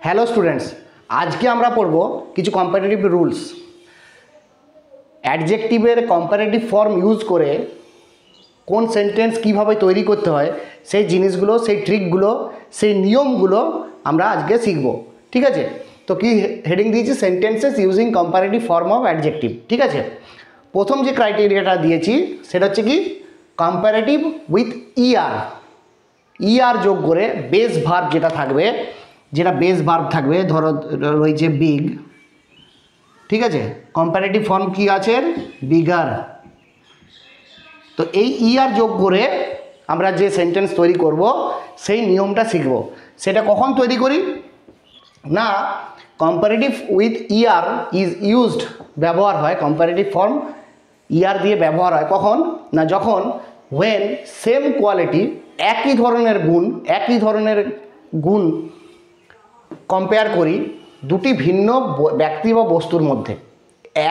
Hello students, আজকে আমরা পড়ব কিছু কম্পারেটিভ রুলস। অ্যাডজেক্টিভের কম্পারেটিভ ফর্ম ইউজ করে কোন সেন্টেন্স কিভাবে তৈরি করতে হয় সেই জিনিসগুলো, সেই ট্রিকগুলো, সেই নিয়মগুলো আমরা আজকে শিখব। ঠিক আছে, তো কি হেডিং দিয়েছি? Sentences using comparative form of adjective. ঠিক আছে, প্রথম যে ক্রাইটেরিয়াটা দিয়েছি সেটা হচ্ছে কি কম্পারেটিভ উইথ ইআর যোগ করে বেস ভার্ব যেটা থাকবে, যেটা বেস ভার্ব থাকবে, ধরো রয়েছে বিগ। ঠিক আছে, কম্পারেটিভ ফর্ম কি আছে? বিগার। তো এই ইআর যোগ করে আমরা যে সেন্টেন্স তৈরি করব সেই নিয়মটা শিখব। সেটা কখন তৈরি করি না, comparative with ER is used ব্যবহার হয়, কম্পারেটিভ ফর্ম ইআর দিয়ে ব্যবহার হয় কখন না, যখন হোয়েন সেম কোয়ালিটি, একই ধরনের গুণ কম্পেয়ার করি দুটি ভিন্ন ব্যক্তি বা বস্তুর মধ্যে।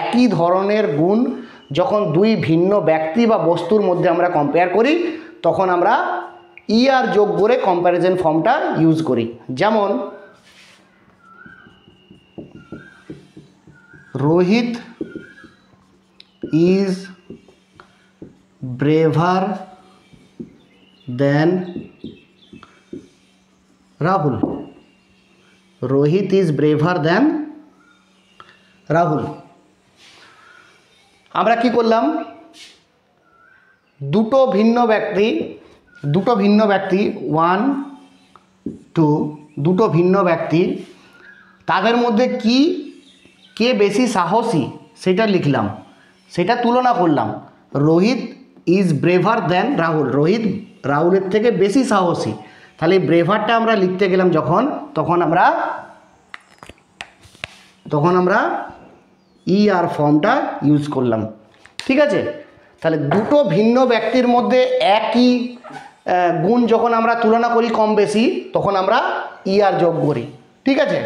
একই ধরনের গুণ যখন দুই ভিন্ন ব্যক্তি বা বস্তুর মধ্যে আমরা কম্পেয়ার করি তখন আমরা ইআর যোগ করে কম্প্যারিজন ফর্মটা ইউজ করি। যেমন Rohit is braver than Rahul. Rohit is braver than Rahul. আমরা কি করলাম? দুটো ভিন্ন ব্যক্তি 1 2 দুটো ভিন্ন ব্যক্তি, তাদের মধ্যে কে বেশি সাহসী সেটা লিখলাম, সেটা তুলনা করলাম। Rohit is braver than Rahul, Rohit রাহুলের থেকে বেশি সাহসী। তাহলে এই ব্রেভারটা আমরা লিখতে গেলাম যখন, তখন আমরা ইআর ফর্মটা ইউজ করলাম। ঠিক আছে, তাহলে দুটো ভিন্ন ব্যক্তির মধ্যে একই গুণ যখন আমরা তুলনা করি কম বেশি, তখন আমরা ইআর যোগ করি। ঠিক আছে,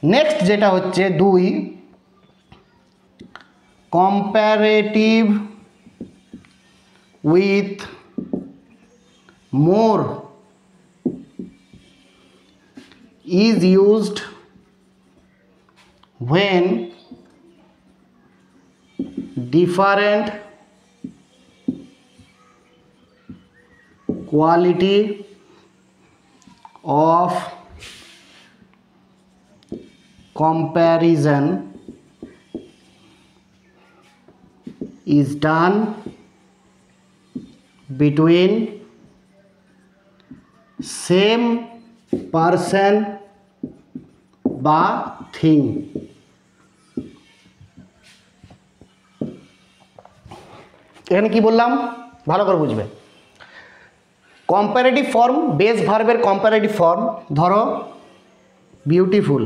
নেক্সট যেটা হচ্ছে 2, comparative with more is used when different quality of comparison is done between same person বা থিং। এখানে কি বললাম ভালো করে বুঝবে। কম্পারেটিভ ফর্ম, বেস ভার্বের কম্পারেটিভ ফর্ম, ধরো বিউটিফুল,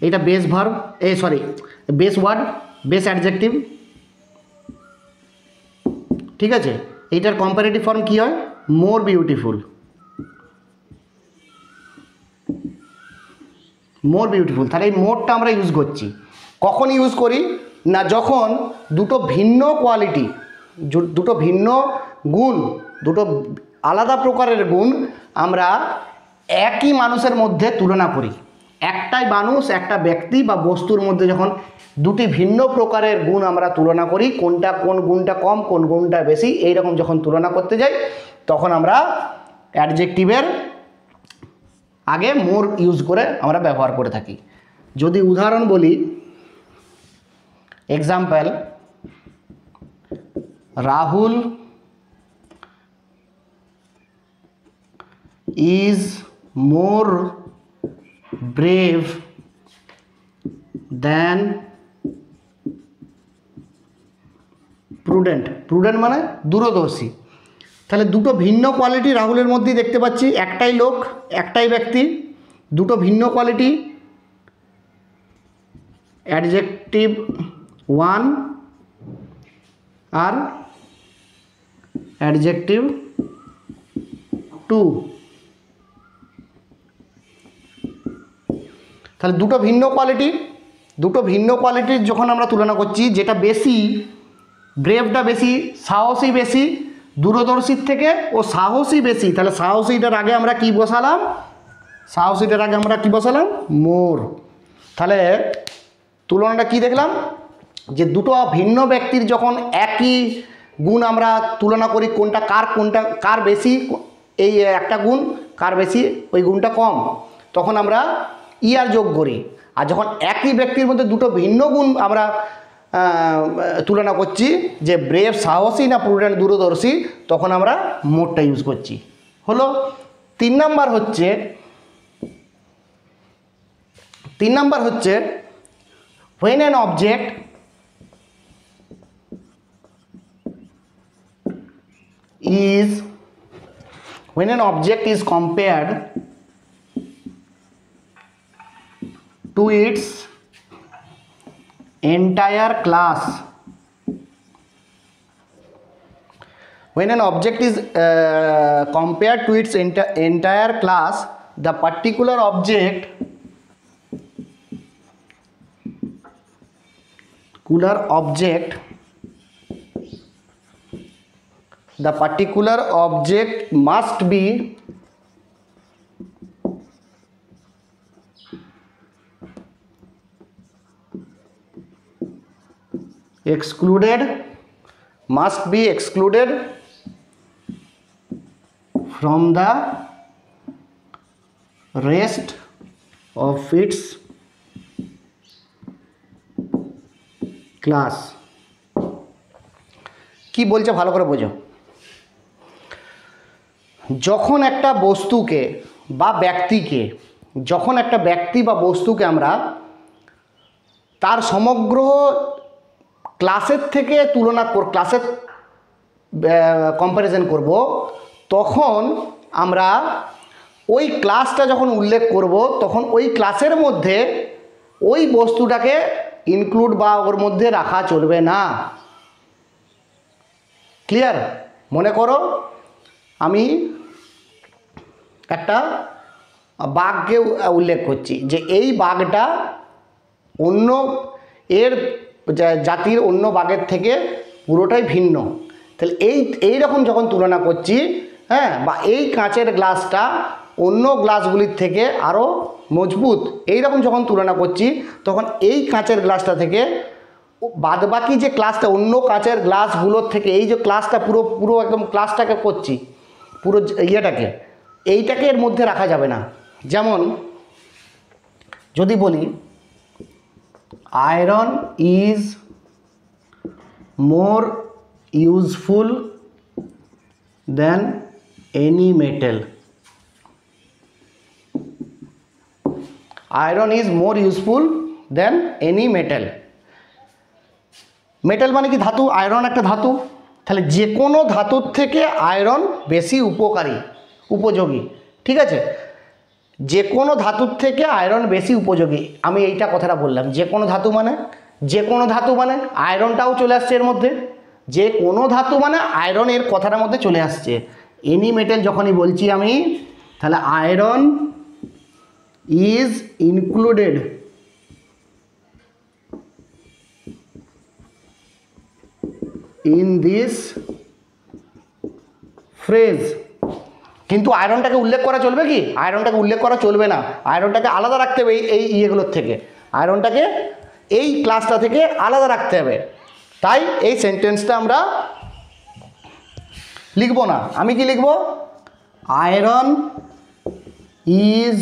এটা base verb, base word, base adjective. ঠিক আছে, এইটার কম্পারেটিভ ফর্ম কি হয়? More beautiful. তাহলে এই মোরটা আমরা ইউজ করছি। কখন ইউজ করি না, যখন দুটো ভিন্ন কোয়ালিটি, দুটো ভিন্ন গুণ, দুটো আলাদা প্রকারের গুণ আমরা একই মানুষের মধ্যে তুলনা করি। একটাই মানুষ, একটা ব্যক্তি বা বস্তুর মধ্যে যখন দুটি ভিন্ন প্রকারের গুণ আমরা তুলনা করি, কোন গুণটা কম কোন গুণটা বেশি, এইরকম যখন তুলনা করতে যাই তখন আমরা অ্যাডজেক্টিভের আগে মোর ইউজ করে আমরা ব্যবহার করে থাকি। যদি উদাহরণ বলি, example, Rahul is more brave than prudent মানে দূরদর্শী। তাহলে দুটো ভিন্ন কোয়ালিটি রাহুলের মধ্যেই দেখতে পাচ্ছি, একটাই লোক, একটাই ব্যক্তি, দুটো ভিন্ন কোয়ালিটি। অ্যাডজেক্টিভ 1 আর অ্যাডজেক্টিভ 2। তাহলে দুটো ভিন্ন কোয়ালিটির যখন আমরা তুলনা করছি, যেটা বেশি, ব্রেভটা বেশি, সাহসী বেশি, দূরদর্শীর থেকে ও সাহসী বেশি, তাহলে সাহসীটার আগে আমরা কি বসালাম? সাহসীটার আগে আমরা কি বসালাম? মোর। তাহলে তুলনাটা কি দেখলাম? যে দুটো ভিন্ন ব্যক্তির যখন একই গুণ আমরা তুলনা করি, কোনটা কার বেশি, এই একটা গুণ কার বেশি, ওই গুণটা কম, তখন আমরা ইয়ার যোগ করি। আর যখন একই ব্যক্তির মধ্যে দুটো ভিন্ন গুণ আমরা তুলনা করছি, যে ব্রেভ সাহসী না প্রুডেন্ট দূরদর্শী, তখন আমরা মোরটা ইউজ করছি। হলো। 3 নাম্বার হচ্ছে when an object is compared to its entire class, when an object is compared to its entire class, the particular object must be excluded from the rest of its class. কি বলছে ভালো করে বোঝো। যখন একটা বস্তুকে বা ব্যক্তিকে, যখন একটা ব্যক্তি বা বস্তুকে আমরা তার সমগ্র ক্লাসের থেকে ক্লাসের কম্প্যারিজন করব, তখন আমরা ওই ক্লাসটা যখন উল্লেখ করব, তখন ওই ক্লাসের মধ্যে ওই বস্তুটাকে ইনক্লুড বা ওর মধ্যে রাখা চলবে না। ক্লিয়ার? মনে করো আমি একটা বাঘকে উল্লেখ করছি, যে এই বাঘটা অন্য এর জাতির অন্য বাঘের থেকে পুরোটাই ভিন্ন। তাহলে এই রকম যখন তুলনা করছি, হ্যাঁ, বা এই কাঁচের গ্লাসটা অন্য গ্লাসগুলির থেকে আরও মজবুত, এই রকম যখন তুলনা করছি, তখন এই কাঁচের গ্লাসটা থেকে বাদবাকি যে ক্লাসটা অন্য কাঁচের গ্লাসগুলোর থেকে, এই যে ক্লাসটা পুরো একদম ক্লাসটাকে করছি, পুরো এইটাকে এর মধ্যে রাখা যাবে না। যেমন যদি বলি iron is more useful than any metal. Iron is more useful than any metal. Metal মানে কি? ধাতু। আয়রন একটা ধাতু। তাহলে যে কোনো ধাতুর থেকে আয়রন বেশি উপযোগী। ঠিক আছে? যে কোনো ধাতুর থেকে আয়রন বেশি উপযোগী। আমি এইটা কথাটা বললাম, যে কোনো ধাতু মানে আয়রনটাও চলে আসছে এর মধ্যে। যে কোনো ধাতু মানে আয়রন এর কথাটার মধ্যে চলে আসছে। এনি মেটেল যখনই বলছি আমি, তাহলে iron is included in this phrase। কিন্তু আয়রনটাকে উল্লেখ করা চলবে কি? আয়রনটাকে উল্লেখ করা চলবে না। আয়রনটাকে আলাদা রাখতে হবে এই ইয়েগুলোর থেকে। আয়রনটাকে এই ক্লাসটা থেকে আলাদা রাখতে হবে। তাই এই সেন্টেন্সটা আমরা লিখব না। আমি কি লিখব? Iron is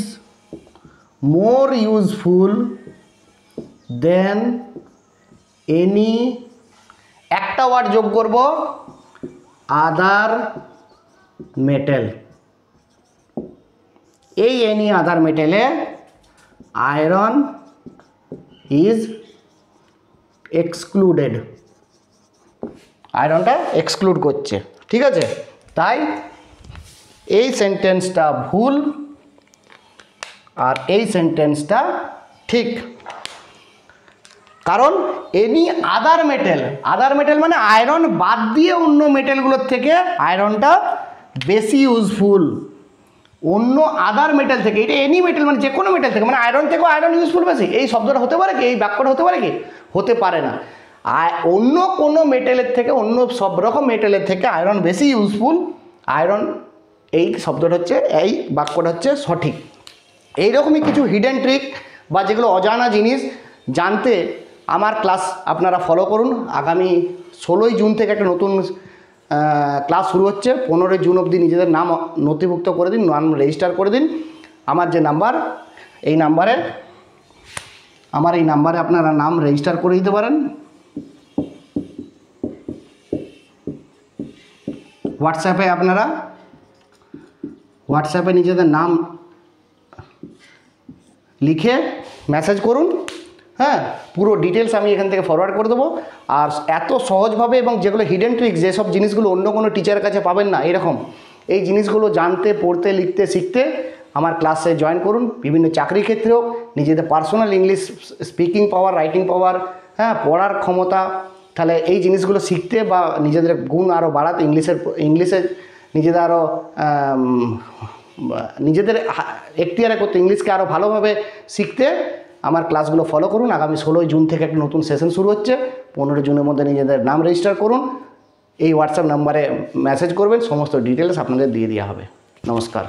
more useful than any, একটা ওয়ার্ড যোগ করব, আদার মেটেল। এই এনি আদার মেটেলে আয়রন ইজ এক্সক্লুডেড। আয়রনটা এক্সক্লুড করছে। ঠিক আছে? তাই এই সেন্টেন্সটা ভুল আর এই সেন্টেন্সটা ঠিক। কারণ এনি আদার মেটেল মানে আয়রন বাদ দিয়ে অন্য মেটেলগুলোর থেকে আয়রনটা বেশি ইউজফুল। অন্য আদার মেটেল থেকে, এটা এনি মেটেল মানে যে কোনো মেটেল থেকে, মানে আয়রন থেকেও আয়রন ইউজফুল বেশি। এই শব্দটা হতে পারে কি? এই বাক্যটা হতে পারে কি? হতে পারে না। অন্য কোনো মেটেলের থেকে, অন্য সব রকম মেটেলের থেকে আয়রন বেশি ইউজফুল। আয়রন, এই শব্দটা হচ্ছে, এই বাক্যটা হচ্ছে সঠিক। এইরকমই কিছু হিডেন ট্রিক বা যেগুলো অজানা জিনিস জানতে আমার ক্লাস আপনারা ফলো করুন। আগামী 16ই জুন থেকে একটা নতুন ক্লাস শুরু হচ্ছে। 15ই জুন অবধি নিজেদের নাম নথিভুক্ত করে দিন, নাম রেজিস্টার করে দিন। আমার যে নাম্বার, এই নাম্বারে আপনারা নাম রেজিস্টার করে দিতে পারেন। হোয়াটসঅ্যাপে নিজেদের নাম লিখে মেসেজ করুন। হ্যাঁ, পুরো ডিটেলস আমি এখান থেকে ফরওয়ার্ড করে দেবো। আর এত সহজভাবে এবং যেগুলো হিডেন ট্রিক্স, যেসব জিনিসগুলো অন্য কোনো টিচারের কাছে পাবেন না, এরকম এই জিনিসগুলো জানতে, পড়তে, লিখতে, শিখতে আমার ক্লাসে জয়েন করুন। বিভিন্ন চাকরি ক্ষেত্রেও নিজেদের personal English speaking power, writing power, হ্যাঁ, পড়ার ক্ষমতা, তাহলে এই জিনিসগুলো শিখতে বা নিজেদের গুণ আরও বাড়াতে, ইংলিশে নিজেদের আরও নিজেদের এখতিয়ারে করতে, ইংলিশকে আরও ভালোভাবে শিখতে আমার ক্লাসগুলো ফলো করুন। আগামী 16ই জুন থেকে একটা নতুন সেশন শুরু হচ্ছে। 15 জুনের মধ্যে নিজেদের নাম রেজিস্টার করুন। এই হোয়াটসঅ্যাপ নাম্বারে মেসেজ করবেন, সমস্ত ডিটেলস আপনাদের দিয়ে দেওয়া হবে। নমস্কার।